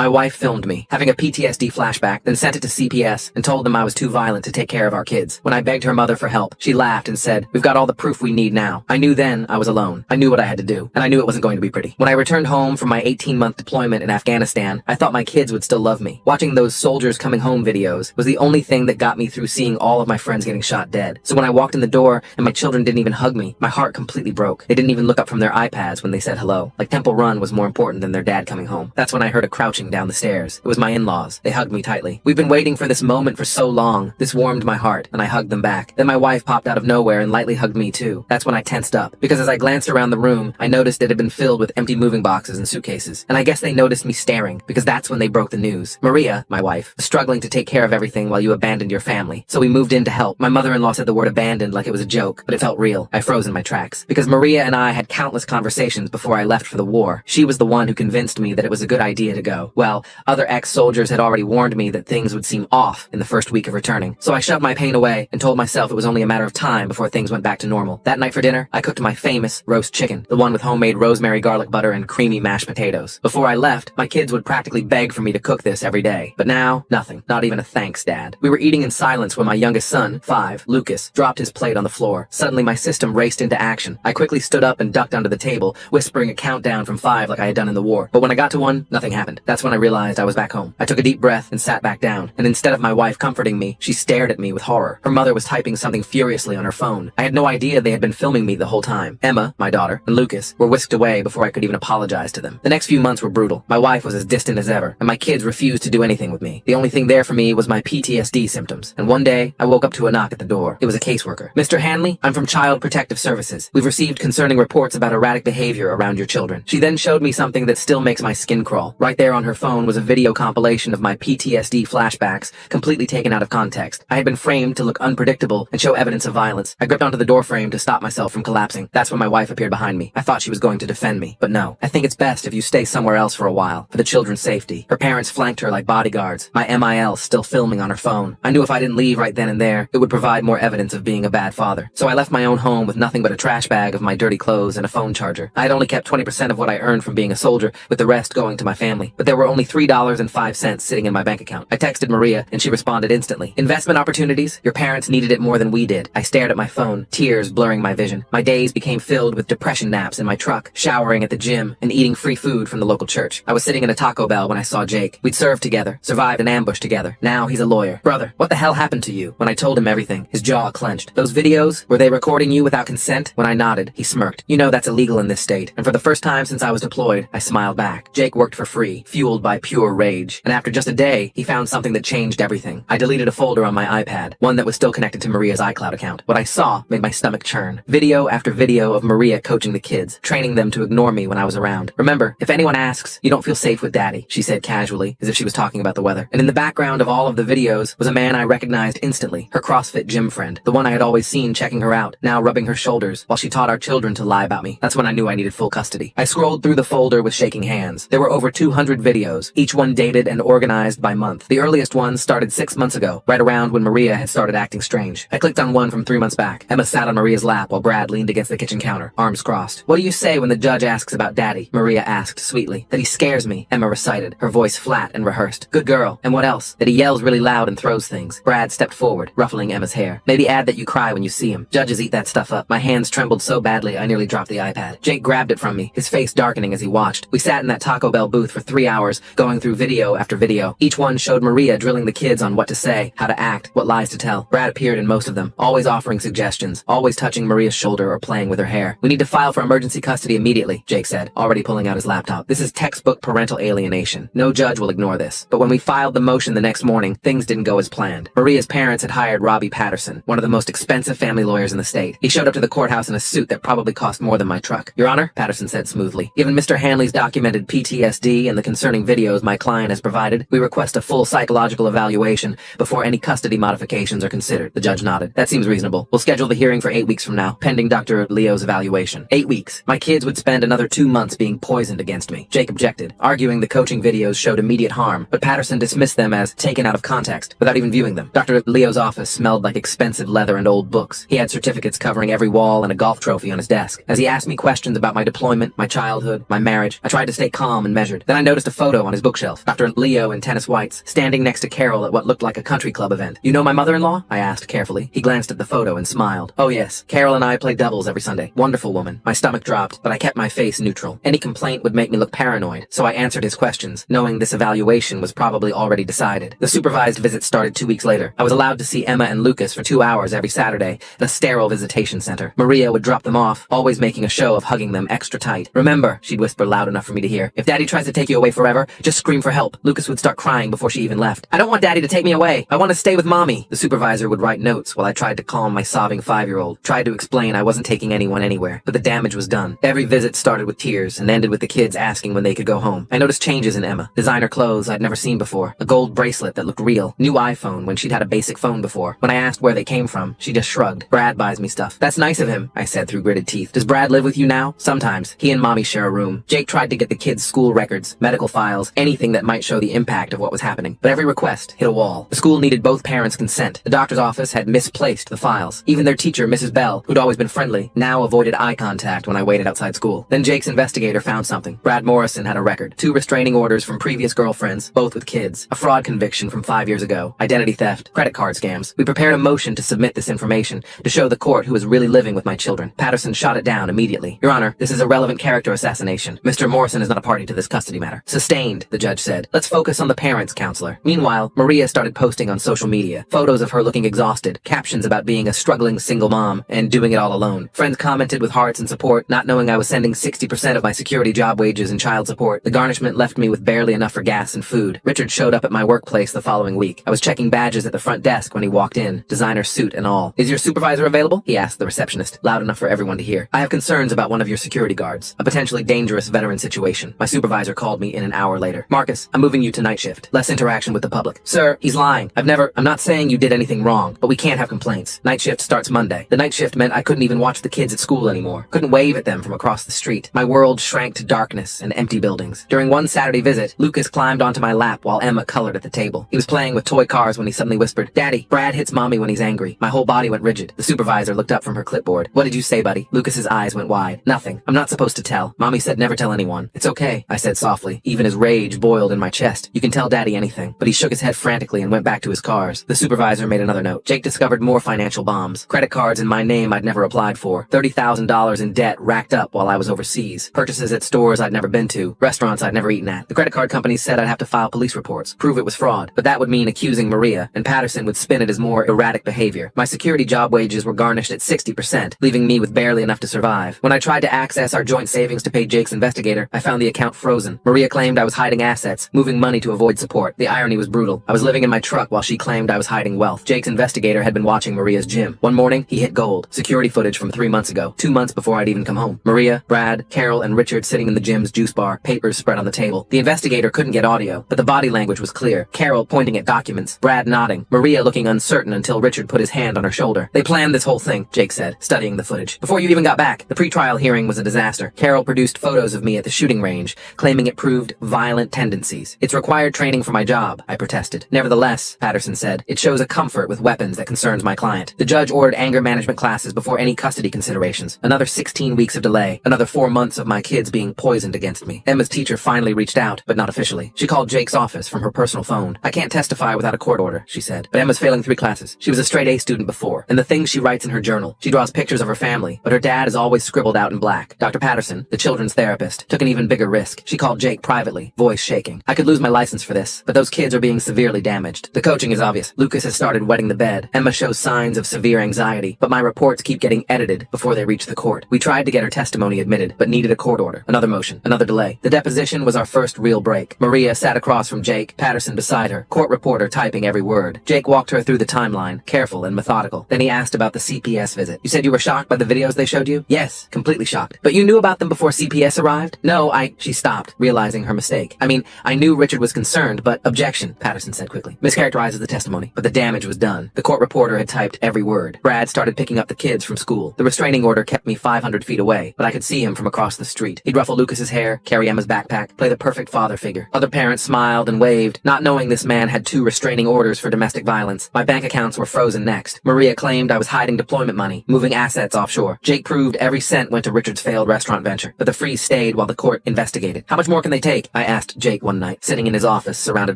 My wife filmed me, having a PTSD flashback, then sent it to CPS and told them I was too violent to take care of our kids. When I begged her mother for help, she laughed and said, "We've got all the proof we need now." I knew then I was alone. I knew what I had to do, and I knew it wasn't going to be pretty. When I returned home from my 18-month deployment in Afghanistan, I thought my kids would still love me. Watching those soldiers coming home videos was the only thing that got me through seeing all of my friends getting shot dead. So when I walked in the door and my children didn't even hug me, my heart completely broke. They didn't even look up from their iPads when they said hello. Like Temple Run was more important than their dad coming home. That's when I heard a crouching down the stairs. It was my in-laws. They hugged me tightly. We've been waiting for this moment for so long. This warmed my heart, and I hugged them back. Then my wife popped out of nowhere and lightly hugged me too. That's when I tensed up, because as I glanced around the room, I noticed it had been filled with empty moving boxes and suitcases. And I guess they noticed me staring, because that's when they broke the news. Maria, my wife, was struggling to take care of everything while you abandoned your family. So we moved in to help. My mother-in-law said the word abandoned like it was a joke, but it felt real. I froze in my tracks. Because Maria and I had countless conversations before I left for the war. She was the one who convinced me that it was a good idea to go. Well, other ex-soldiers had already warned me that things would seem off in the first week of returning. So I shoved my pain away and told myself it was only a matter of time before things went back to normal. That night for dinner, I cooked my famous roast chicken, the one with homemade rosemary garlic butter and creamy mashed potatoes. Before I left, my kids would practically beg for me to cook this every day. But now, nothing. Not even a thanks, Dad. We were eating in silence when my youngest son, 5, Lucas, dropped his plate on the floor. Suddenly my system raced into action. I quickly stood up and ducked under the table, whispering a countdown from 5 like I had done in the war. But when I got to 1, nothing happened. That's when I realized I was back home. I took a deep breath and sat back down, and instead of my wife comforting me, she stared at me with horror. Her mother was typing something furiously on her phone. I had no idea they had been filming me the whole time. Emma, my daughter, and Lucas were whisked away before I could even apologize to them. The next few months were brutal. My wife was as distant as ever, and my kids refused to do anything with me. The only thing there for me was my PTSD symptoms. And one day, I woke up to a knock at the door. It was a caseworker. "Mr. Hanley, I'm from Child Protective Services. We've received concerning reports about erratic behavior around your children." She then showed me something that still makes my skin crawl. Right there on her phone was a video compilation of my PTSD flashbacks, completely taken out of context. I had been framed to look unpredictable and show evidence of violence. I gripped onto the door frame to stop myself from collapsing. That's when my wife appeared behind me. I thought she was going to defend me, but no. "I think it's best if you stay somewhere else for a while, for the children's safety." Her parents flanked her like bodyguards, my MIL still filming on her phone. I knew if I didn't leave right then and there, it would provide more evidence of being a bad father. So I left my own home with nothing but a trash bag of my dirty clothes and a phone charger. I had only kept 20% of what I earned from being a soldier, with the rest going to my family. But there were only $3.05 sitting in my bank account. I texted Maria, and she responded instantly. "Investment opportunities? Your parents needed it more than we did." I stared at my phone, tears blurring my vision. My days became filled with depression naps in my truck, showering at the gym, and eating free food from the local church. I was sitting in a Taco Bell when I saw Jake. We'd served together, survived an ambush together. Now he's a lawyer. "Brother, what the hell happened to you?" When I told him everything, his jaw clenched. "Those videos, were they recording you without consent?" When I nodded, he smirked. "You know that's illegal in this state." And for the first time since I was deployed, I smiled back. Jake worked for free, fueled by pure rage. And after just a day, he found something that changed everything. I deleted a folder on my iPad, one that was still connected to Maria's iCloud account. What I saw made my stomach churn. Video after video of Maria coaching the kids, training them to ignore me when I was around. "Remember, if anyone asks, you don't feel safe with Daddy," she said casually, as if she was talking about the weather. And in the background of all of the videos was a man I recognized instantly, her CrossFit gym friend, the one I had always seen checking her out, now rubbing her shoulders while she taught our children to lie about me. That's when I knew I needed full custody. I scrolled through the folder with shaking hands. There were over 200 videos, each one dated and organized by month. The earliest one started 6 months ago, right around when Maria had started acting strange. I clicked on one from 3 months back. Emma sat on Maria's lap while Brad leaned against the kitchen counter, arms crossed. "What do you say when the judge asks about Daddy?" Maria asked sweetly. "That he scares me," Emma recited, her voice flat and rehearsed. "Good girl. And what else?" "That he yells really loud and throws things." Brad stepped forward, ruffling Emma's hair. "Maybe add that you cry when you see him. Judges eat that stuff up." My hands trembled so badly I nearly dropped the iPad. Jake grabbed it from me, his face darkening as he watched. We sat in that Taco Bell booth for 3 hours, going through video after video. Each one showed Maria drilling the kids on what to say, how to act, what lies to tell. Brad appeared in most of them, always offering suggestions, always touching Maria's shoulder or playing with her hair. "We need to file for emergency custody immediately," Jake said, already pulling out his laptop. "This is textbook parental alienation. No judge will ignore this." But when we filed the motion the next morning, things didn't go as planned. Maria's parents had hired Robbie Patterson, one of the most expensive family lawyers in the state. He showed up to the courthouse in a suit that probably cost more than my truck. "Your Honor," Patterson said smoothly, "given Mr. Hanley's documented PTSD and the concerning videos my client has provided, we request a full psychological evaluation before any custody modifications are considered." The judge nodded. "That seems reasonable. We'll schedule the hearing for 8 weeks from now, pending Dr. Leo's evaluation." 8 weeks. My kids would spend another 2 months being poisoned against me. Jake objected, arguing the coaching videos showed immediate harm, but Patterson dismissed them as taken out of context, without even viewing them. Dr. Leo's office smelled like expensive leather and old books. He had certificates covering every wall and a golf trophy on his desk. As he asked me questions about my deployment, my childhood, my marriage, I tried to stay calm and measured. Then I noticed a photo photo on his bookshelf. Dr. Leo in tennis whites, standing next to Carol at what looked like a country club event. You know my mother-in-law? I asked carefully. He glanced at the photo and smiled. Oh yes, Carol and I play doubles every Sunday. Wonderful woman. My stomach dropped, but I kept my face neutral. Any complaint would make me look paranoid, so I answered his questions, knowing this evaluation was probably already decided. The supervised visit started 2 weeks later. I was allowed to see Emma and Lucas for 2 hours every Saturday at a sterile visitation center. Maria would drop them off, always making a show of hugging them extra tight. Remember, she'd whisper loud enough for me to hear, if Daddy tries to take you away forever, just scream for help. Lucas would start crying before she even left. I don't want Daddy to take me away. I want to stay with Mommy. The supervisor would write notes while I tried to calm my sobbing 5-year-old. Tried to explain I wasn't taking anyone anywhere, but the damage was done. Every visit started with tears and ended with the kids asking when they could go home. I noticed changes in Emma. Designer clothes I'd never seen before. A gold bracelet that looked real. New iPhone when she'd had a basic phone before. When I asked where they came from, she just shrugged. Brad buys me stuff. That's nice of him, I said through gritted teeth. Does Brad live with you now? Sometimes. He and Mommy share a room. Jake tried to get the kids' school records, medical files, anything that might show the impact of what was happening. But every request hit a wall. The school needed both parents' consent. The doctor's office had misplaced the files. Even their teacher, Mrs. Bell, who'd always been friendly, now avoided eye contact when I waited outside school. Then Jake's investigator found something. Brad Morrison had a record. 2 restraining orders from previous girlfriends, both with kids. A fraud conviction from 5 years ago. Identity theft. Credit card scams. We prepared a motion to submit this information to show the court who was really living with my children. Patterson shot it down immediately. Your Honor, this is a relevant character assassination. Mr. Morrison is not a party to this custody matter. Sustained, the judge said. Let's focus on the parents, counselor. Meanwhile, Maria started posting on social media. Photos of her looking exhausted. Captions about being a struggling single mom and doing it all alone. Friends commented with hearts and support, not knowing I was sending 60% of my security job wages and child support. The garnishment left me with barely enough for gas and food. Richard showed up at my workplace the following week. I was checking badges at the front desk when he walked in, designer suit and all. Is your supervisor available? He asked the receptionist, loud enough for everyone to hear. I have concerns about one of your security guards. A potentially dangerous veteran situation. My supervisor called me in an hour later. Marcus, I'm moving you to night shift. Less interaction with the public. Sir, he's lying. I'm not saying you did anything wrong, but we can't have complaints. Night shift starts Monday. The night shift meant I couldn't even watch the kids at school anymore. Couldn't wave at them from across the street. My world shrank to darkness and empty buildings. During one Saturday visit, Lucas climbed onto my lap while Emma colored at the table. He was playing with toy cars when he suddenly whispered, Daddy, Brad hits Mommy when he's angry. My whole body went rigid. The supervisor looked up from her clipboard. What did you say, buddy? Lucas's eyes went wide. Nothing. I'm not supposed to tell. Mommy said never tell anyone. It's okay, I said softly, even as rage boiled in my chest. You can tell Daddy anything. But he shook his head frantically and went back to his cars. The supervisor made another note. Jake discovered more financial bombs. Credit cards in my name I'd never applied for. $30,000 in debt racked up while I was overseas. Purchases at stores I'd never been to. Restaurants I'd never eaten at. The credit card companies said I'd have to file police reports. Prove it was fraud. But that would mean accusing Maria, and Patterson would spin it as more erratic behavior. My security job wages were garnished at 60%, leaving me with barely enough to survive. When I tried to access our joint savings to pay Jake's investigator, I found the account frozen. Maria claimed I was hiding assets, moving money to avoid support. The irony was brutal. I was living in my truck while she claimed I was hiding wealth. Jake's investigator had been watching Maria's gym. One morning, he hit gold. Security footage from 3 months ago. 2 months before I'd even come home. Maria, Brad, Carol, and Richard sitting in the gym's juice bar, papers spread on the table. The investigator couldn't get audio, but the body language was clear. Carol pointing at documents, Brad nodding, Maria looking uncertain until Richard put his hand on her shoulder. They planned this whole thing, Jake said, studying the footage. Before you even got back, the pre-trial hearing was a disaster. Carol produced photos of me at the shooting range, claiming it proved violent tendencies. It's required training for my job, I protested. Nevertheless, Patterson said, it shows a comfort with weapons that concerns my client. The judge ordered anger management classes before any custody considerations. Another 16 weeks of delay. Another 4 months of my kids being poisoned against me. Emma's teacher finally reached out, but not officially. She called Jake's office from her personal phone. I can't testify without a court order, she said. But Emma's failing 3 classes. She was a straight A student before. And the things she writes in her journal. She draws pictures of her family, but her dad is always scribbled out in black. Dr. Patterson, the children's therapist, took an even bigger risk. She called Jake privately, voice shaking. I could lose my license for this, but those kids are being severely damaged. The coaching is obvious. Lucas has started wetting the bed. Emma shows signs of severe anxiety, but my reports keep getting edited before they reach the court. We tried to get her testimony admitted, but needed a court order. Another motion, another delay. The deposition was our first real break. Maria sat across from Jake, Patterson beside her, court reporter typing every word. Jake walked her through the timeline, careful and methodical. Then he asked about the CPS visit. You said you were shocked by the videos they showed you? Yes, completely shocked. But you knew about them before CPS arrived? No, she stopped, realizing her mistake. I knew Richard was concerned, but objection, Patterson said quickly. Mischaracterizes the testimony, but the damage was done. The court reporter had typed every word. Brad started picking up the kids from school. The restraining order kept me 500 feet away, but I could see him from across the street. He'd ruffle Lucas's hair, carry Emma's backpack, play the perfect father figure. Other parents smiled and waved, not knowing this man had 2 restraining orders for domestic violence. My bank accounts were frozen next. Maria claimed I was hiding deployment money, moving assets offshore. Jake proved every cent went to Richard's failed restaurant venture, but the freeze stayed while the court investigated. How much more can they take? I asked Jake one night, sitting in his office surrounded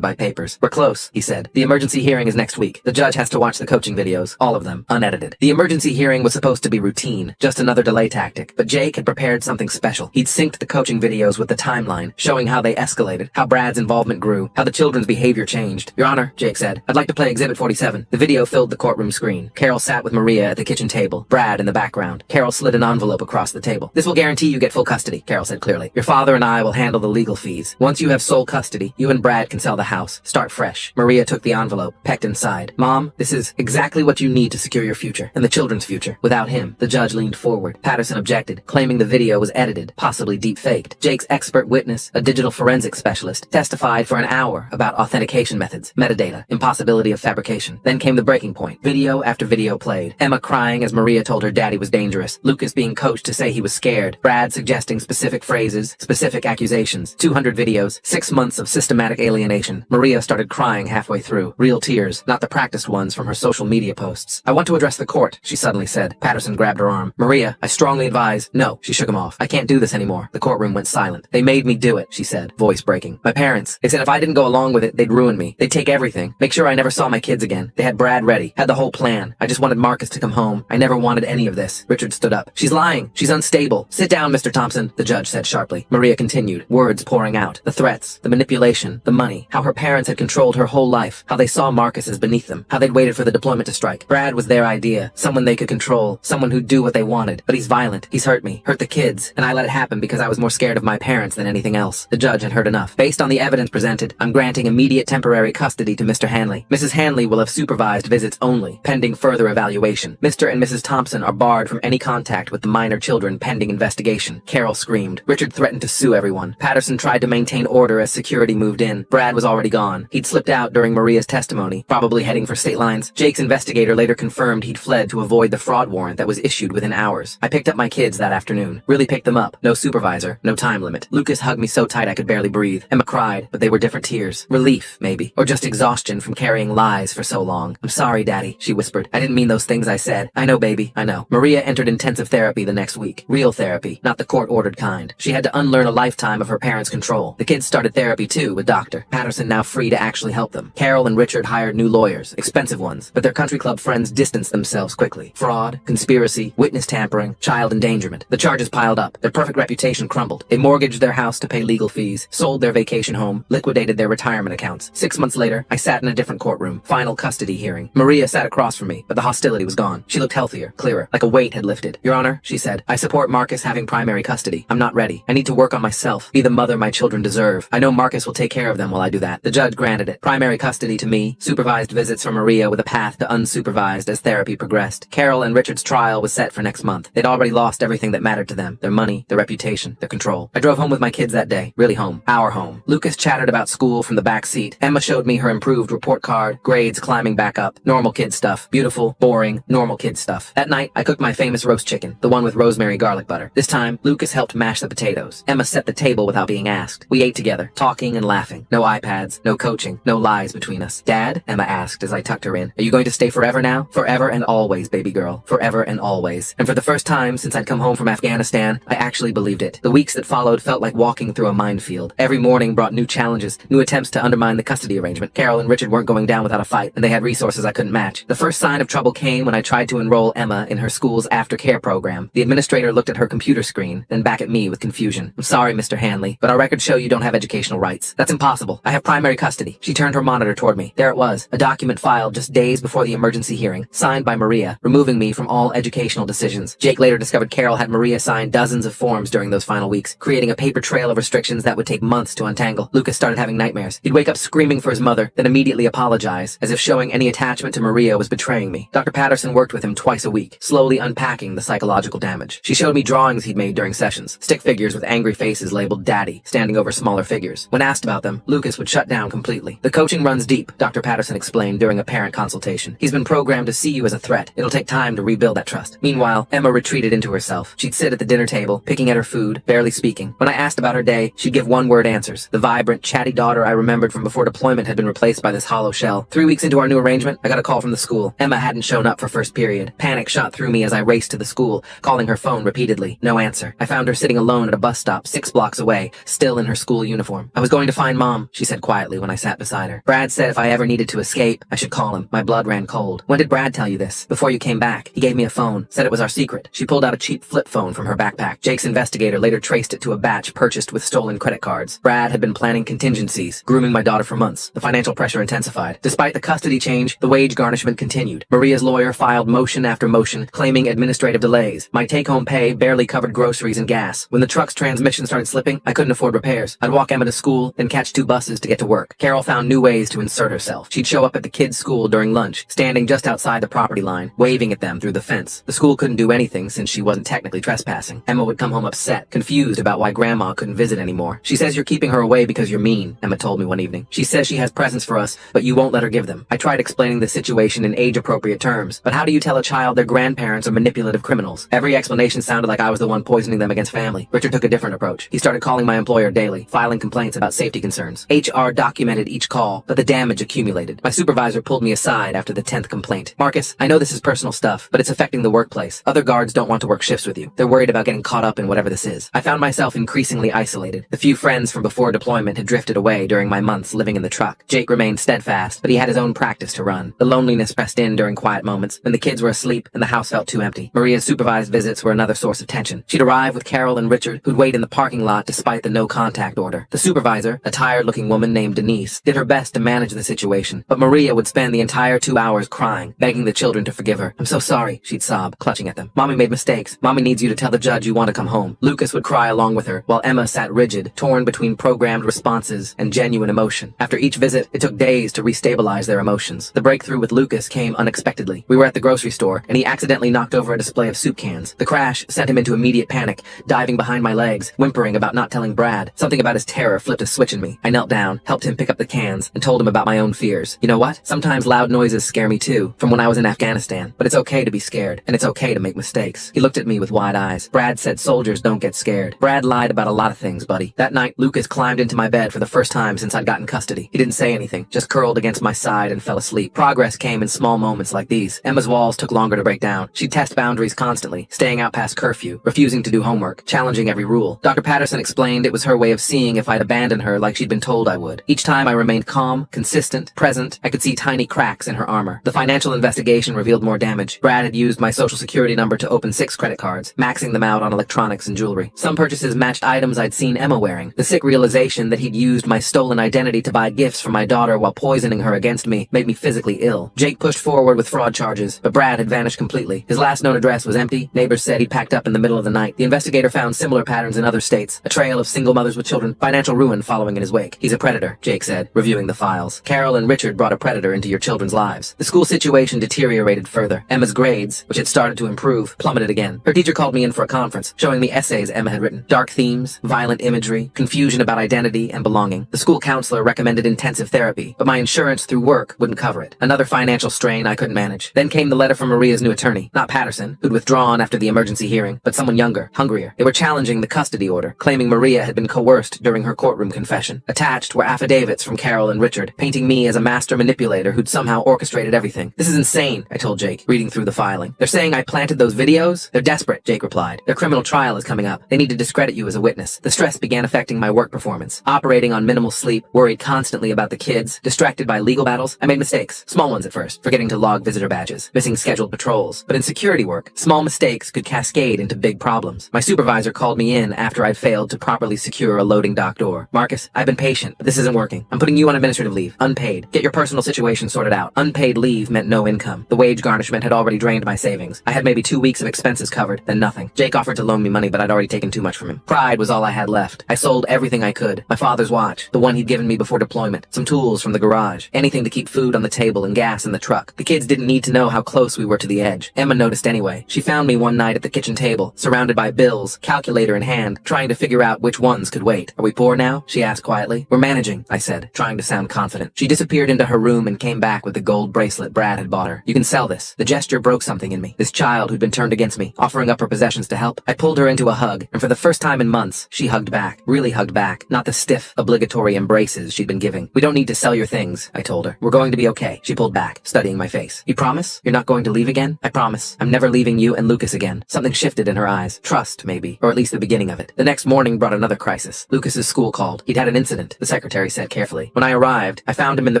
by papers. We're close, he said. The emergency hearing is next week. The judge has to watch the coaching videos, all of them, unedited. The emergency hearing was supposed to be routine, just another delay tactic, but Jake had prepared something special. He'd synced the coaching videos with the timeline, showing how they escalated, how Brad's involvement grew, how the children's behavior changed. Your Honor, Jake said, I'd like to play Exhibit 47. The video filled the courtroom screen. Carol sat with Maria at the kitchen table, Brad in the background. Carol slid an envelope across the table. This will guarantee you get full custody, Carol said clearly. Your father and I will handle the legal fees. Once you have sole custody, you and Brad can sell the house. Start fresh. Maria took the envelope, pecked inside. Mom, this is exactly what you need to secure your future, and the children's future. Without him, the judge leaned forward. Patterson objected, claiming the video was edited, possibly deep-faked. Jake's expert witness, a digital forensics specialist, testified for an hour about authentication methods, metadata, impossibility of fabrication. Then came the breaking point. Video after video played. Emma crying as Maria told her daddy was dangerous. Lucas being coached to say he was scared. Brad suggesting specific phrases, specific accusations. 200 videos, 6 months of systematic alienation. Maria started crying halfway through. Real tears, not the practiced ones from her social media posts. I want to address the court, she suddenly said. Patterson grabbed her arm. Maria, I strongly advise. No, she shook him off. I can't do this anymore. The courtroom went silent. They made me do it, she said, voice breaking. My parents, they said if I didn't go along with it, they'd ruin me. They'd take everything. Make sure I never saw my kids again. They had Brad ready, had the whole plan. I just wanted Marcus to come home. I never wanted any of this. Richard stood up. She's lying. She's unstable. Sit down, Mr. Thompson, the judge said sharply. Maria continued, words pouring out. The threats, the manipulation, the money, how her parents had controlled her whole life, how they saw Marcus as beneath them, how they'd waited for the deployment to strike. Brad was their idea, someone they could control, someone who'd do what they wanted. But he's violent. He's hurt me, hurt the kids, and I let it happen because I was more scared of my parents than anything else. The judge had heard enough. Based on the evidence presented, I'm granting immediate temporary custody to Mr. Hanley. Mrs. Hanley will have supervised visits only, pending further evaluation. Mr. and Mrs. Thompson are barred from any contact with the minor children pending investigation. Carol screamed. Richard threatened to sue everyone. Patterson tried to maintain order as security moved in. Brad was already gone. He'd slipped out during Maria's testimony, probably heading for state lines. Jake's investigator later confirmed he'd fled to avoid the fraud warrant that was issued within hours. I picked up my kids that afternoon. Really picked them up. No supervisor, no time limit. Lucas hugged me so tight I could barely breathe. Emma cried, but they were different tears. Relief, maybe. Or just exhaustion from carrying lies for so long. I'm sorry, Daddy, she whispered. I didn't mean those things I said. I know, baby, I know. Maria entered intensive therapy the next week. Real therapy, not the court-ordered kind. She had to unlearn a lifetime of her parents' control. The kids started therapy too with Dr. Patterson, now free to actually help them. Carol and Richard hired new lawyers, expensive ones, but their country club friends distanced themselves quickly. Fraud, conspiracy, witness tampering, child endangerment. The charges piled up. Their perfect reputation crumbled. They mortgaged their house to pay legal fees, sold their vacation home, liquidated their retirement accounts. 6 months later, I sat in a different courtroom. Final custody hearing. Maria sat across from me, but the hostility was gone. She looked healthier, clearer, like a weight had lifted. Your Honor, she said, I support Marcus having primary custody. I'm not ready. I need to work on myself, be the mother my children deserve. I know Marcus will take care of them while I do that. The judge granted it. Primary custody to me, supervised visits for Maria with a path to unsupervised as therapy progressed. Carol and Richard's trial was set for next month. They'd already lost everything that mattered to them. Their money, their reputation, their control. I drove home with my kids that day. Really home. Our home. Lucas chattered about school from the back seat. Emma showed me her improved report card, grades climbing back up. Normal kid stuff. Beautiful, boring, normal kid stuff. That night, I cooked my famous roast chicken, the one with rosemary garlic butter. This time, Lucas helped mash the potatoes. Emma set the table without being asked. We ate together, talking and laughing. No iPads, no coaching, no lies between us. Dad? Emma asked as I tucked her in. Are you going to stay forever now? Forever and always, baby girl. Forever and always. And for the first time since I'd come home from Afghanistan, I actually believed it. The weeks that followed felt like walking through a minefield. Every morning brought new challenges, new attempts to undermine the custody arrangement. Carol and Richard weren't going down without a fight, and they had resources I couldn't match. The first sign of trouble came when I tried to enroll Emma in her school's aftercare program. The administrator looked at her computer screen, then back at me with confusion. I'm sorry, Mr. Hanley, but our records show you don't have educational rights. That's impossible. I have primary custody. She turned her monitor toward me. There it was, a document filed just days before the emergency hearing, signed by Maria, removing me from all educational decisions. Jake later discovered Carol had Maria sign dozens of forms during those final weeks, creating a paper trail of restrictions that would take months to untangle. Lucas started having nightmares. He'd wake up screaming for his mother, then immediately apologize, as if showing any attachment to Maria was betraying me. Dr. Patterson worked with him twice a week, slowly unpacking the psychological damage. She showed me drawings he'd made during sessions, stick figures with angry faces labeled Daddy, standing over smaller figures. When asked about them, Lucas would shut down completely. The coaching runs deep, Dr. Patterson explained during a parent consultation. He's been programmed to see you as a threat. It'll take time to rebuild that trust. Meanwhile, Emma retreated into herself. She'd sit at the dinner table, picking at her food, barely speaking. When I asked about her day, she'd give one-word answers. The vibrant, chatty daughter I remembered from before deployment had been replaced by this hollow shell. 3 weeks into our new arrangement, I got a call from the school. Emma hadn't shown up for first period. Panic shot through me as I raced to the school, calling her phone repeatedly. No answer. I found her sitting alone at a bus stop 6 blocks away, still in in her school uniform. I was going to find Mom, she said quietly when I sat beside her. Brad said if I ever needed to escape, I should call him. My blood ran cold. When did Brad tell you this? Before you came back. He gave me a phone, said it was our secret. She pulled out a cheap flip phone from her backpack. Jake's investigator later traced it to a batch purchased with stolen credit cards. Brad had been planning contingencies, grooming my daughter for months. The financial pressure intensified. Despite the custody change, the wage garnishment continued. Maria's lawyer filed motion after motion, claiming administrative delays. My take-home pay barely covered groceries and gas. When the truck's transmission started slipping, I couldn't afford repairs. I'd walk Emma to school, then catch 2 buses to get to work. Carol found new ways to insert herself. She'd show up at the kids' school during lunch, standing just outside the property line, waving at them through the fence. The school couldn't do anything since she wasn't technically trespassing. Emma would come home upset, confused about why Grandma couldn't visit anymore. She says you're keeping her away because you're mean, Emma told me one evening. She says she has presents for us, but you won't let her give them. I tried explaining the situation in age-appropriate terms, but how do you tell a child their grandparents are manipulative criminals? Every explanation sounded like I was the one poisoning them against family. Richard took a different approach. He started calling my employer daily, filing complaints about safety concerns. HR documented each call, but the damage accumulated. My supervisor pulled me aside after the 10th complaint. Marcus, I know this is personal stuff, but it's affecting the workplace. Other guards don't want to work shifts with you. They're worried about getting caught up in whatever this is. I found myself increasingly isolated. The few friends from before deployment had drifted away during my months living in the truck. Jake remained steadfast, but he had his own practice to run. The loneliness pressed in during quiet moments, when the kids were asleep and the house felt too empty. Maria's supervised visits were another source of tension. She'd arrive with Carol and Richard, who'd wait in the parking lot despite the no-contact order. The supervisor, a tired-looking woman named Denise, did her best to manage the situation, but Maria would spend the entire 2 hours crying, begging the children to forgive her. "I'm so sorry," she'd sob, clutching at them. "Mommy made mistakes. Mommy needs you to tell the judge you want to come home." Lucas would cry along with her, while Emma sat rigid, torn between programmed responses and genuine emotion. After each visit, it took days to restabilize their emotions. The breakthrough with Lucas came unexpectedly. We were at the grocery store, and he accidentally knocked over a display of soup cans. The crash sent him into immediate panic, diving behind my legs, whimpering about not telling Brad. Something about his terror flipped a switch in me. I knelt down, helped him pick up the cans, and told him about my own fears. You know what? Sometimes loud noises scare me too, from when I was in Afghanistan. But it's okay to be scared, and it's okay to make mistakes. He looked at me with wide eyes. Brad said soldiers don't get scared. Brad lied about a lot of things, buddy. That night, Lucas climbed into my bed for the first time since I'd gotten custody. He didn't say anything, just curled against my side and fell asleep. Progress came in small moments like these. Emma's walls took longer to break down. She'd test boundaries constantly, staying out past curfew, refusing to do homework, challenging every rule. Dr. Patterson explained it was her way of seeing if I'd abandon her like she'd been told I would. Each time I remained calm, consistent, present, I could see tiny cracks in her armor. The financial investigation revealed more damage. Brad had used my social security number to open 6 credit cards, maxing them out on electronics and jewelry. Some purchases matched items I'd seen Emma wearing. The sick realization that he'd used my stolen identity to buy gifts for my daughter while poisoning her against me made me physically ill. Jake pushed forward with fraud charges, but Brad had vanished completely. His last known address was empty. Neighbors said he'd packed up in the middle of the night. The investigator found similar patterns in other states. A trail of single mothers with children, financial ruin following in his wake. He's a predator, Jake said, reviewing the files. Carol and Richard brought a predator into your children's lives. The school situation deteriorated further. Emma's grades, which had started to improve, plummeted again. Her teacher called me in for a conference, showing me essays Emma had written. Dark themes, violent imagery, confusion about identity and belonging. The school counselor recommended intensive therapy, but my insurance through work wouldn't cover it. Another financial strain I couldn't manage. Then came the letter from Maria's new attorney, not Patterson, who'd withdrawn after the emergency hearing, but someone younger, hungrier. They were challenging the custody order, claiming Maria had been coerced during her courtroom confession. Attached were affidavits from Carol and Richard, painting me as a master manipulator who'd somehow orchestrated everything. This is insane, I told Jake, reading through the filing. They're saying I planted those videos? They're desperate, Jake replied. Their criminal trial is coming up. They need to discredit you as a witness. The stress began affecting my work performance. Operating on minimal sleep, worried constantly about the kids, distracted by legal battles, I made mistakes. Small ones at first, forgetting to log visitor badges, missing scheduled patrols. But in security work, small mistakes could cascade into big problems. My supervisor called me in after I'd failed to properly secure a loading dock door. Marcus, I've been patient, but this isn't working. I'm putting you on administrative leave, unpaid. Get your personal situation sorted out. Unpaid leave meant no income. The wage garnishment had already drained my savings. I had maybe 2 weeks of expenses covered, then nothing. Jake offered to loan me money, but I'd already taken too much from him. Pride was all I had left. I sold everything I could. My father's watch, the one he'd given me before deployment, some tools from the garage, anything to keep food on the table and gas in the truck. The kids didn't need to know how close we were to the edge. Emma noticed anyway. She found me one night at the kitchen table, surrounded by bills, calculator in hand, trying to figure out which ones could wait. Are we poor now? She asked quietly. We're managing, I said, trying to sound confident. She disappeared into her room and came back with the gold bracelet Brad had bought her. You can sell this. The gesture broke something in me. This child who'd been turned against me, offering up her possessions to help. I pulled her into a hug, and for the first time in months, she hugged back. Really hugged back. Not the stiff, obligatory embraces she'd been giving. We don't need to sell your things, I told her. We're going to be okay. She pulled back, studying my face. You promise? You're not going to leave again? I promise. I'm never leaving you and Lucas again. Something shifted in her eyes. Trust, maybe. Or at least the beginning of it. The next morning brought another crisis. Lucas. Lucas's school called. He'd had an incident, the secretary said carefully. When I arrived, I found him in the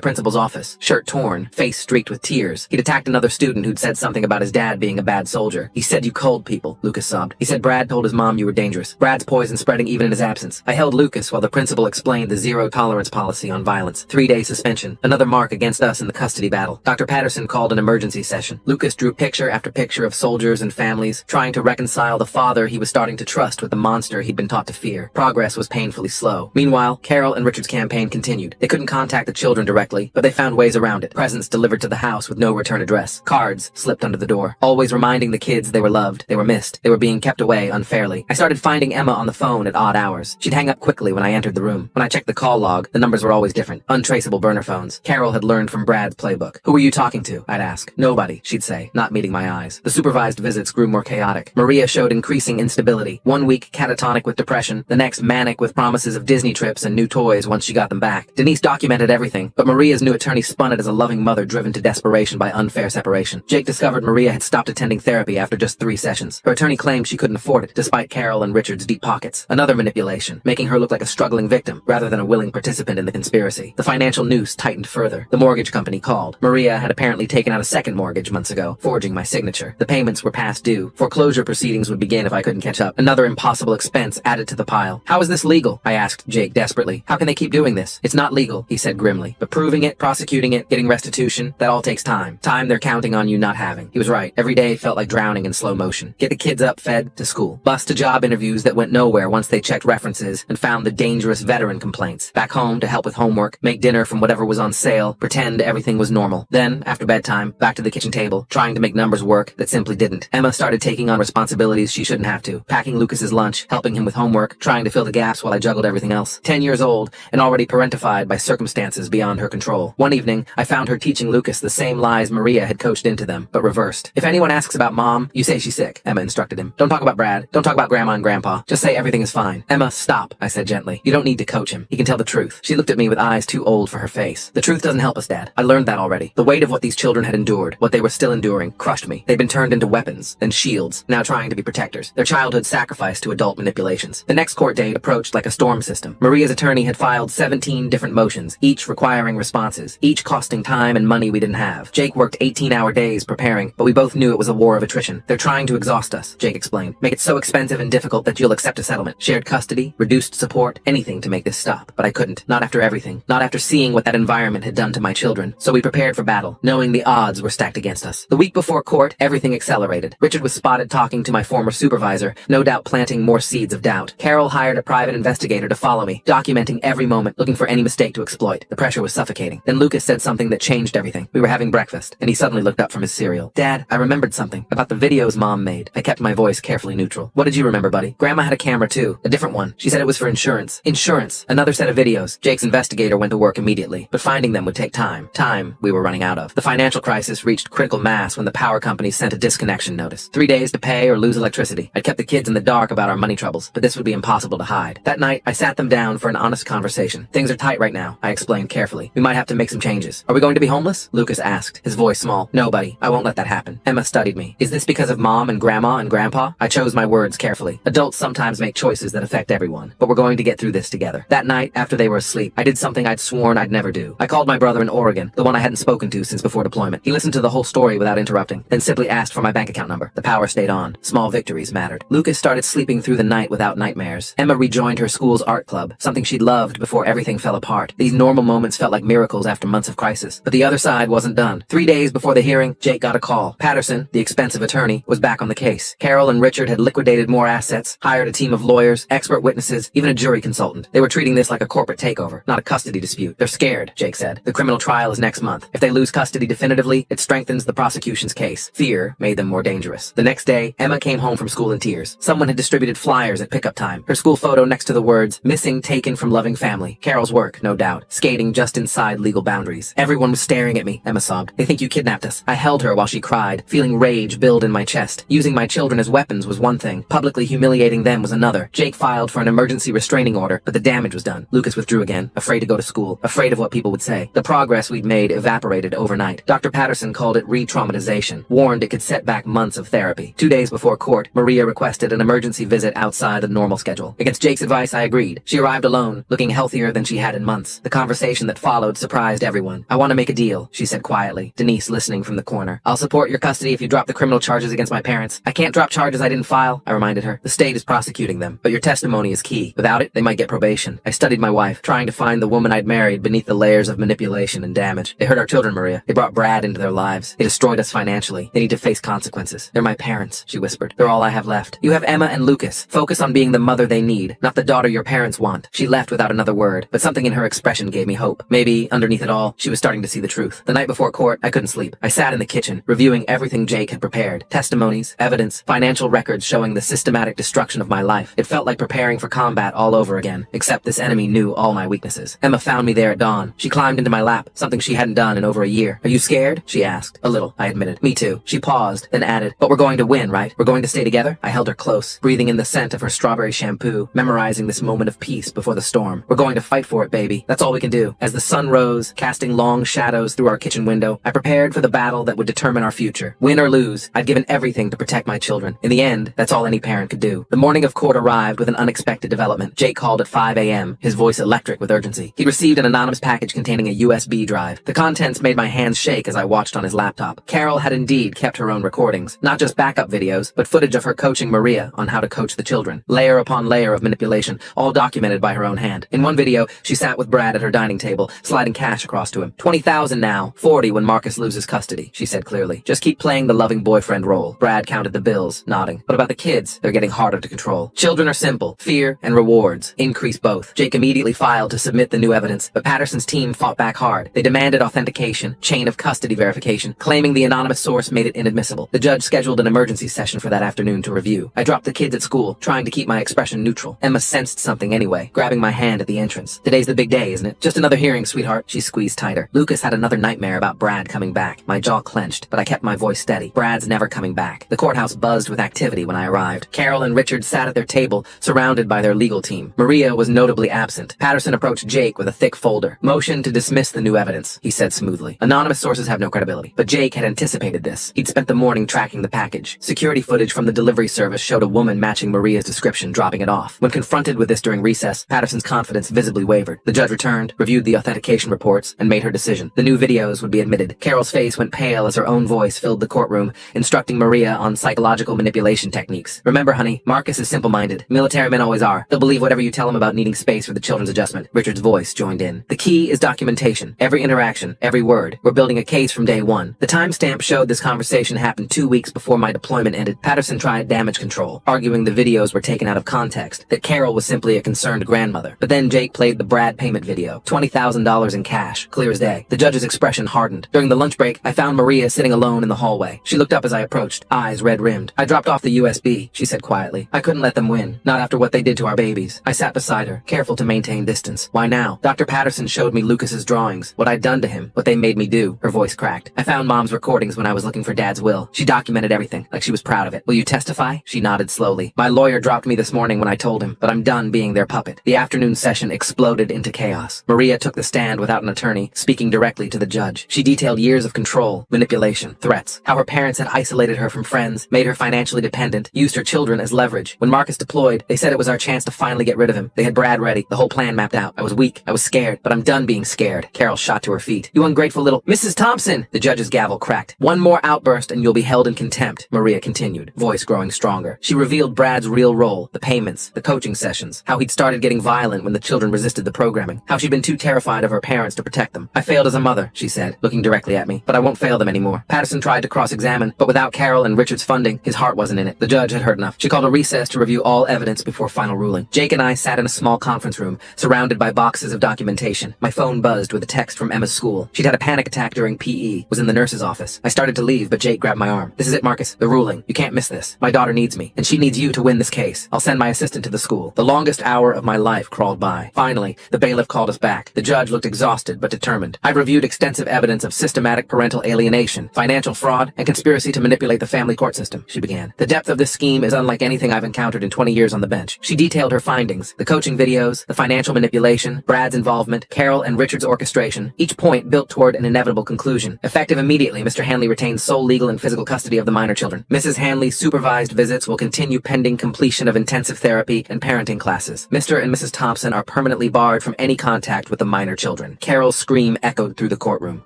principal's office, shirt torn, face streaked with tears. He'd attacked another student who'd said something about his dad being a bad soldier. He said you cold people, Lucas sobbed. He said Brad told his mom you were dangerous. Brad's poison spreading even in his absence. I held Lucas while the principal explained the zero-tolerance policy on violence. 3-day suspension. Another mark against us in the custody battle. Dr. Patterson called an emergency session. Lucas drew picture after picture of soldiers and families, trying to reconcile the father he was starting to trust with the monster he'd been taught to fear. Progress was painfully slow. Meanwhile, Carol and Richard's campaign continued. They couldn't contact the children directly, but they found ways around it. Presents delivered to the house with no return address. Cards slipped under the door, always reminding the kids they were loved, they were missed, they were being kept away unfairly. I started finding Emma on the phone at odd hours. She'd hang up quickly when I entered the room. When I checked the call log, the numbers were always different. Untraceable burner phones. Carol had learned from Brad's playbook. Who were you talking to? I'd ask. Nobody, she'd say, not meeting my eyes. The supervised visits grew more chaotic. Maria showed increasing instability. 1 week catatonic with depression, the next manic with promises of Disney trips and new toys once she got them back. Denise documented everything, but Maria's new attorney spun it as a loving mother driven to desperation by unfair separation. Jake discovered Maria had stopped attending therapy after just 3 sessions. Her attorney claimed she couldn't afford it, despite Carol and Richard's deep pockets. Another manipulation, making her look like a struggling victim rather than a willing participant in the conspiracy. The financial noose tightened further. The mortgage company called. Maria had apparently taken out a second mortgage months ago, forging my signature. The payments were past due. Foreclosure proceedings would begin if I couldn't catch up. Another impossible expense added to the pile. How is this legal? I asked Jake desperately. How can they keep doing this? It's not legal, he said grimly. But proving it, prosecuting it, getting restitution, that all takes time. Time they're counting on you not having. He was right. Every day felt like drowning in slow motion. Get the kids up, fed, to school. Bus to job interviews that went nowhere once they checked references and found the dangerous veteran complaints. Back home to help with homework, make dinner from whatever was on sale, pretend everything was normal. Then, after bedtime, back to the kitchen table, trying to make numbers work that simply didn't. Emma started taking on responsibilities she shouldn't have to. Packing Lucas's lunch, helping him with homework, trying to fill the gaps while I juggled everything else. 10 years old and already parentified by circumstances beyond her control. One evening, I found her teaching Lucas the same lies Maria had coached into them, but reversed. If anyone asks about Mom, you say she's sick, Emma instructed him. Don't talk about Brad. Don't talk about Grandma and Grandpa. Just say everything is fine. Emma, stop, I said gently. You don't need to coach him. He can tell the truth. She looked at me with eyes too old for her face. The truth doesn't help us, Dad. I learned that already. The weight of what these children had endured, what they were still enduring, crushed me. They'd been turned into weapons, then shields, now trying to be protectors. Their childhood sacrificed to adult manipulations. The next court date approached like a storm system. Maria's attorney had filed 17 different motions, each requiring responses, each costing time and money we didn't have. Jake worked 18-hour days preparing, but we both knew it was a war of attrition. They're trying to exhaust us, Jake explained. Make it so expensive and difficult that you'll accept a settlement. Shared custody, reduced support, anything to make this stop. But I couldn't. Not after everything. Not after seeing what that environment had done to my children. So we prepared for battle, knowing the odds were stacked against us. The week before court, everything accelerated. Richard was spotted talking to my former supervisor, no doubt planting more seeds of doubt. Carol hired a private investigator to follow me, documenting every moment, looking for any mistake to exploit. The pressure was suffocating. Then Lucas said something that changed everything. We were having breakfast, and he suddenly looked up from his cereal. Dad, I remembered something about the videos Mom made. I kept my voice carefully neutral. What did you remember, buddy? Grandma had a camera too, a different one. She said it was for insurance. Insurance. Another set of videos. Jake's investigator went to work immediately, but finding them would take time. Time we were running out of. The financial crisis reached critical mass when the power company sent a disconnection notice. 3 days to pay or lose electricity. I'd kept the kids in the dark about our money troubles, but this would be impossible to hide. That night, I sat them down for an honest conversation. Things are tight right now, I explained carefully. We might have to make some changes. Are we going to be homeless? Lucas asked, his voice small. No, buddy, I won't let that happen. Emma studied me. Is this because of Mom and Grandma and Grandpa? I chose my words carefully. Adults sometimes make choices that affect everyone, but we're going to get through this together. That night, after they were asleep, I did something I'd sworn I'd never do. I called my brother in Oregon, the one I hadn't spoken to since before deployment. He listened to the whole story without interrupting, then simply asked for my bank account number. The power stayed on. Small victories mattered. Lucas started sleeping through the night without nightmares. Emma rejoined her school's art club, something she'd loved before everything fell apart. These normal moments felt like miracles after months of crisis. But the other side wasn't done. 3 days before the hearing, Jake got a call. Patterson, the expensive attorney, was back on the case. Carol and Richard had liquidated more assets, hired a team of lawyers, expert witnesses, even a jury consultant. They were treating this like a corporate takeover, not a custody dispute. They're scared, Jake said. The criminal trial is next month. If they lose custody definitively, it strengthens the prosecution's case. Fear made them more dangerous. The next day, Emma came home from school in tears. Someone had distributed flyers at pickup time. Her school photo next to the words, "Missing taken from loving family." Carol's work, no doubt. Skating just inside legal boundaries. Everyone was staring at me, Emma sobbed. They think you kidnapped us. I held her while she cried, feeling rage build in my chest. Using my children as weapons was one thing. Publicly humiliating them was another. Jake filed for an emergency restraining order, but the damage was done. Lucas withdrew again, afraid to go to school, afraid of what people would say. The progress we'd made evaporated overnight. Dr. Patterson called it re-traumatization, warned it could set back months of therapy. 2 days before court, Maria requested an emergency visit outside the normal schedule. Against Jake's advice, I agreed. She arrived alone, looking healthier than she had in months. The conversation that followed surprised everyone. I want to make a deal, she said quietly, Denise listening from the corner. I'll support your custody if you drop the criminal charges against my parents. I can't drop charges I didn't file, I reminded her. The state is prosecuting them, but your testimony is key. Without it, they might get probation. I studied my wife, trying to find the woman I'd married beneath the layers of manipulation and damage. They hurt our children, Maria. They brought Brad into their lives. They destroyed us financially. They need to face consequences. They're my parents, she whispered. They're all I have left. You have Emma and Lucas. Focus on being the mother they need, not the daughter your parents want. She left without another word, but something in her expression gave me hope. Maybe, underneath it all, she was starting to see the truth. The night before court, I couldn't sleep. I sat in the kitchen, reviewing everything Jake had prepared. Testimonies, evidence, financial records showing the systematic destruction of my life. It felt like preparing for combat all over again, except this enemy knew all my weaknesses. Emma found me there at dawn. She climbed into my lap, something she hadn't done in over a year. Are you scared? She asked. A little, I admitted. Me too. She paused, then added, but we're going to win, right? We're going to stay together? I held her close, breathing in the scent of her strawberry shampoo, memorizing this moment of peace before the storm. We're going to fight for it, baby. That's all we can do. As the sun rose, casting long shadows through our kitchen window, I prepared for the battle that would determine our future. Win or lose, I'd given everything to protect my children. In the end, that's all any parent could do. The morning of court arrived with an unexpected development. Jake called at 5 a.m., his voice electric with urgency. He'd received an anonymous package containing a USB drive. The contents made my hands shake as I watched on his laptop. Carol had indeed kept her own recordings, not just backup videos, but footage of her coaching Maria on how to coach the children. Layer upon layer of manipulation, all documented by her own hand. In one video, she sat with Brad at her dining table, sliding cash across to him. 20,000 now, 40 when Marcus loses custody, she said clearly. Just keep playing the loving boyfriend role. Brad counted the bills, nodding. What about the kids? They're getting harder to control. Children are simple. Fear and rewards. Increase both. Jake immediately filed to submit the new evidence, but Patterson's team fought back hard. They demanded authentication, chain of custody verification, claiming the anonymous source made it inadmissible. The judge scheduled an emergency session for that afternoon to review. I dropped the kids at school, trying to keep my expression neutral. Emma sensed something anyway, grabbing my hand at the entrance. Today's the big day, isn't it? Just another hearing, sweetheart. She squeezed tighter. Lucas had another nightmare about Brad coming back. My jaw clenched, but I kept my voice steady. Brad's never coming back. The courthouse buzzed with activity when I arrived. Carol and Richard sat at their table, surrounded by their legal team. Maria was notably absent. Patterson approached Jake with a thick folder. Motion to dismiss the new evidence, he said smoothly. Anonymous sources have no credibility. But Jake had anticipated this. He'd spent the morning tracking the package. Security footage from the delivery service showed a woman matching Maria's description, dropping it off. When confronted with this during recess, Patterson's confidence visibly wavered. The judge returned, reviewed the authentication reports, and made her decision. The new videos would be admitted. Carol's face went pale as her own voice filled the courtroom, instructing Maria on psychological manipulation techniques. Remember, honey, Marcus is simple-minded. Military men always are. They'll believe whatever you tell him about needing space for the children's adjustment. Richard's voice joined in. The key is documentation. Every interaction, every word. We're building a case from day one. The timestamp showed this conversation happened 2 weeks before my deployment ended. Patterson tried damage control, arguing the videos were taken out of context, that Carol was simply a concerned grandmother. But then Jake played the Brad payment video. $20,000 in cash, clear as day. The judge's expression hardened. During the lunch break, I found Maria sitting alone in the hallway. She looked up as I approached, eyes red-rimmed. I dropped off the USB, she said quietly. I couldn't let them win, not after what they did to our babies. I sat beside her, careful to maintain distance. Why now? Dr. Patterson showed me Lucas's drawings, what I'd done to him, what they made me do. Her voice cracked. I found Mom's recordings when I was looking for Dad's will. She documented everything, like she was proud of it. Will you testify? She nodded slowly. My lawyer dropped me this morning when I told him, but I'm done being their puppet. The afternoon session exploded into chaos. Maria took the stand without an attorney, speaking directly to the judge. She detailed years of control, manipulation, threats, how her parents had isolated her from friends, made her financially dependent, used her children as leverage. When Marcus deployed, they said it was our chance to finally get rid of him. They had Brad ready, the whole plan mapped out. I was weak, I was scared, but I'm done being scared. Carol shot to her feet. You ungrateful little— Mrs. Thompson! The judge's gavel cracked. One more outburst and you'll be held in contempt, Maria continued, voice growing stronger. She revealed Brad's real role, the payments, the coaching sessions, how he'd started getting violent when the children resisted the programming, how she'd been too terrified of her parents to protect them. I failed as a mother, she said, looking directly at me, but I won't fail them anymore. Patterson tried to cross-examine, but without Carol and Richard's funding, his heart wasn't in it. The judge had heard enough. She called a recess to review all evidence before final ruling. Jake and I sat in a small conference room, surrounded by boxes of documentation. My phone buzzed with a text from Emma's school. She'd had a panic attack during PE, was in the nurse's office. I started to leave, but Jake grabbed my arm. This is it, Marcus. The ruling. You can't miss this. My daughter needs me, and she needs you to win this case. I'll send my assistant to the school. The longest hour of my life crawled by. Finally, the bailiff called us back. The judge looked exhausted but determined. I'd reviewed extensive evidence of systematic parental alienation, financial fraud, and conspiracy to manipulate the family court system, she began. The depth of this scheme is unlike anything I've encountered in 20 years on the bench. She detailed her findings, the coaching videos, the financial manipulation, Brad's involvement, Carol and Richard's orchestration, each point built toward an inevitable conclusion. Effective immediately, Mr. Hanley retains sole legal and physical custody of the minor children. Mrs. Hanley's supervised visits will continue pending completion of intensive therapy and parent parenting classes. Mr. and Mrs. Thompson are permanently barred from any contact with the minor children. Carol's scream echoed through the courtroom.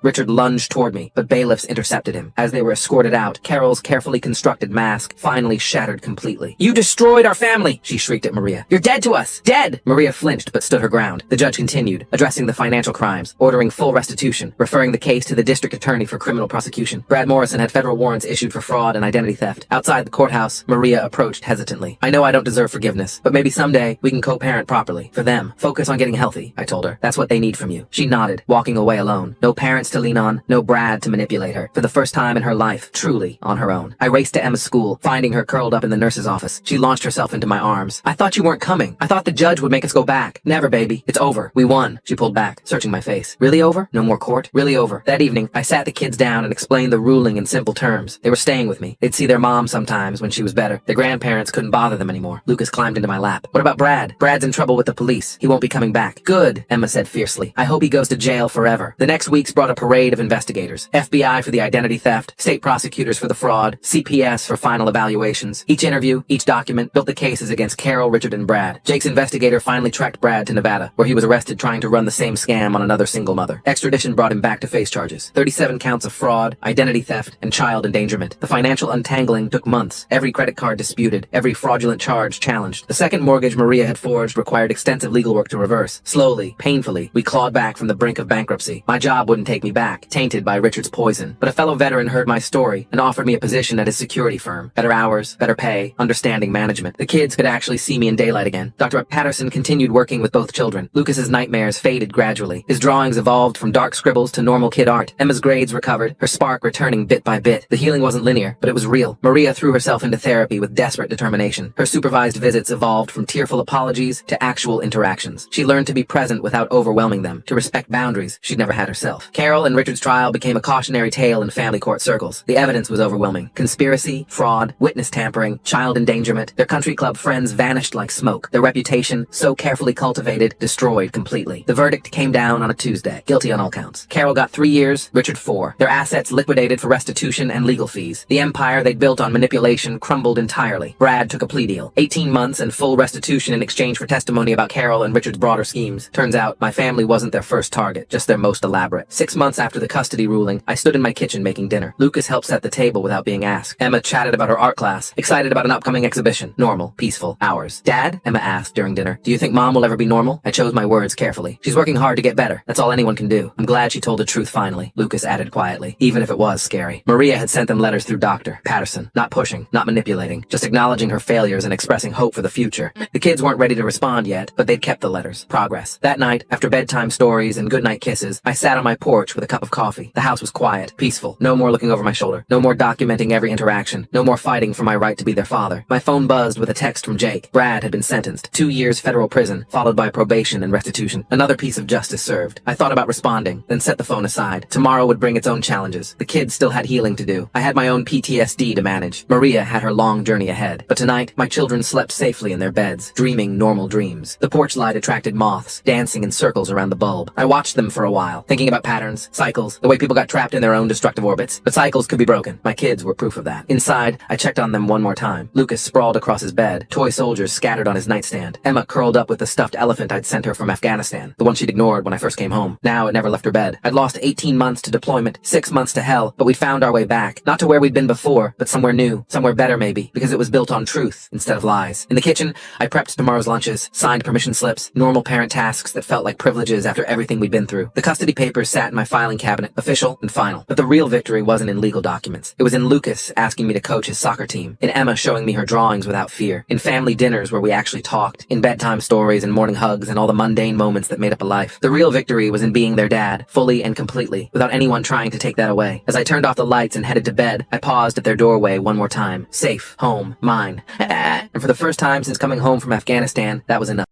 Richard lunged toward me, but bailiffs intercepted him. As they were escorted out, Carol's carefully constructed mask finally shattered completely. "You destroyed our family!" she shrieked at Maria. "You're dead to us! Dead!" Maria flinched but stood her ground. The judge continued, addressing the financial crimes, ordering full restitution, referring the case to the district attorney for criminal prosecution. Brad Morrison had federal warrants issued for fraud and identity theft. Outside the courthouse, Maria approached hesitantly. "I know I don't deserve forgiveness, but maybe someday we can co-parent properly. For them, focus on getting healthy," I told her. "That's what they need from you." She nodded, walking away alone. No parents to lean on, no Brad to manipulate her. For the first time in her life, truly on her own. I raced to Emma's school, finding her curled up in the nurse's office. She launched herself into my arms. "I thought you weren't coming. I thought the judge would make us go back." "Never, baby. It's over. We won." She pulled back, searching my face. "Really over? No more court? Really over?" That evening, I sat the kids down and explained the ruling in simple terms. They were staying with me. They'd see their mom sometimes when she was better. Their grandparents couldn't bother them anymore. Lucas climbed into my lap. "What about Brad? Brad's in trouble with the police. He won't be coming back." "Good," Emma said fiercely. "I hope he goes to jail forever." The next weeks brought a parade of investigators. FBI for the identity theft, state prosecutors for the fraud, CPS for final evaluations. Each interview, each document, built the cases against Carol, Richard, and Brad. Jake's investigator finally tracked Brad to Nevada, where he was arrested trying to run the same scam on another single mother. Extradition brought him back to face charges. 37 counts of fraud, identity theft, and child endangerment. The financial untangling took months. Every credit card disputed, every fraudulent charge challenged. The second mortgage Maria had forged required extensive legal work to reverse. Slowly, painfully, we clawed back from the brink of bankruptcy. My job wouldn't take me back, tainted by Richard's poison. But a fellow veteran heard my story and offered me a position at his security firm. Better hours, better pay, understanding management. The kids could actually see me in daylight again. Dr. Patterson continued working with both children. Lucas's nightmares faded gradually. His drawings evolved from dark scribbles to normal kid art. Emma's grades recovered, her spark returning bit by bit. The healing wasn't linear, but it was real. Maria threw herself into therapy with desperate determination. Her supervised visits evolved from tearful apologies to actual interactions. She learned to be present without overwhelming them, to respect boundaries she'd never had herself. Carol and Richard's trial became a cautionary tale in family court circles. The evidence was overwhelming. Conspiracy, fraud, witness tampering, child endangerment. Their country club friends vanished like smoke. Their reputation, so carefully cultivated, destroyed completely. The verdict came down on a Tuesday. Guilty on all counts. Carol got 3 years, Richard 4. Their assets liquidated for restitution and legal fees. The empire they'd built on manipulation crumbled entirely. Brad took a plea deal. 18 months and full restitution in exchange for testimony about Carol and Richard's broader schemes. Turns out, my family wasn't their first target, just their most elaborate. 6 months after the custody ruling, I stood in my kitchen making dinner. Lucas helped set the table without being asked. Emma chatted about her art class, excited about an upcoming exhibition. Normal, peaceful, hours. "Dad?" Emma asked during dinner. "Do you think Mom will ever be normal?" I chose my words carefully. "She's working hard to get better. That's all anyone can do." "I'm glad she told the truth finally," Lucas added quietly, even if it was scary. Maria had sent them letters through Dr. Patterson. Not pushing, not manipulating, just acknowledging her failures and expressing hope for the future. The kids weren't ready to respond yet, but they'd kept the letters. Progress. That night, after bedtime stories and goodnight kisses, I sat on my porch with a cup of coffee. The house was quiet, peaceful. No more looking over my shoulder. No more documenting every interaction. No more fighting for my right to be their father. My phone buzzed with a text from Jake. Brad had been sentenced. 2 years federal prison, followed by probation and restitution. Another piece of justice served. I thought about responding, then set the phone aside. Tomorrow would bring its own challenges. The kids still had healing to do. I had my own PTSD to manage. Maria had her long journey ahead. But tonight, my children slept safely in their beds, dreaming normal dreams. The porch light attracted moths, dancing in circles around the bulb. I watched them for a while, thinking about patterns, cycles, the way people got trapped in their own destructive orbits. But cycles could be broken. My kids were proof of that. Inside, I checked on them one more time. Lucas sprawled across his bed, toy soldiers scattered on his nightstand. Emma curled up with the stuffed elephant I'd sent her from Afghanistan, the one she'd ignored when I first came home. Now it never left her bed. I'd lost 18 months to deployment, 6 months to hell, but we'd found our way back. Not to where we'd been before, but somewhere new, somewhere better maybe, because it was built on truth instead of lies. In the kitchen, I prepped tomorrow's lunches, signed permission slips, normal parent tasks that felt like privileges after everything we'd been through. The custody papers sat in my filing cabinet, official and final. But the real victory wasn't in legal documents. It was in Lucas asking me to coach his soccer team, in Emma showing me her drawings without fear, in family dinners where we actually talked, in bedtime stories and morning hugs and all the mundane moments that made up a life. The real victory was in being their dad, fully and completely, without anyone trying to take that away. As I turned off the lights and headed to bed, I paused at their doorway one more time. Safe, home, mine. And for the first time since coming home from Afghanistan, that was enough.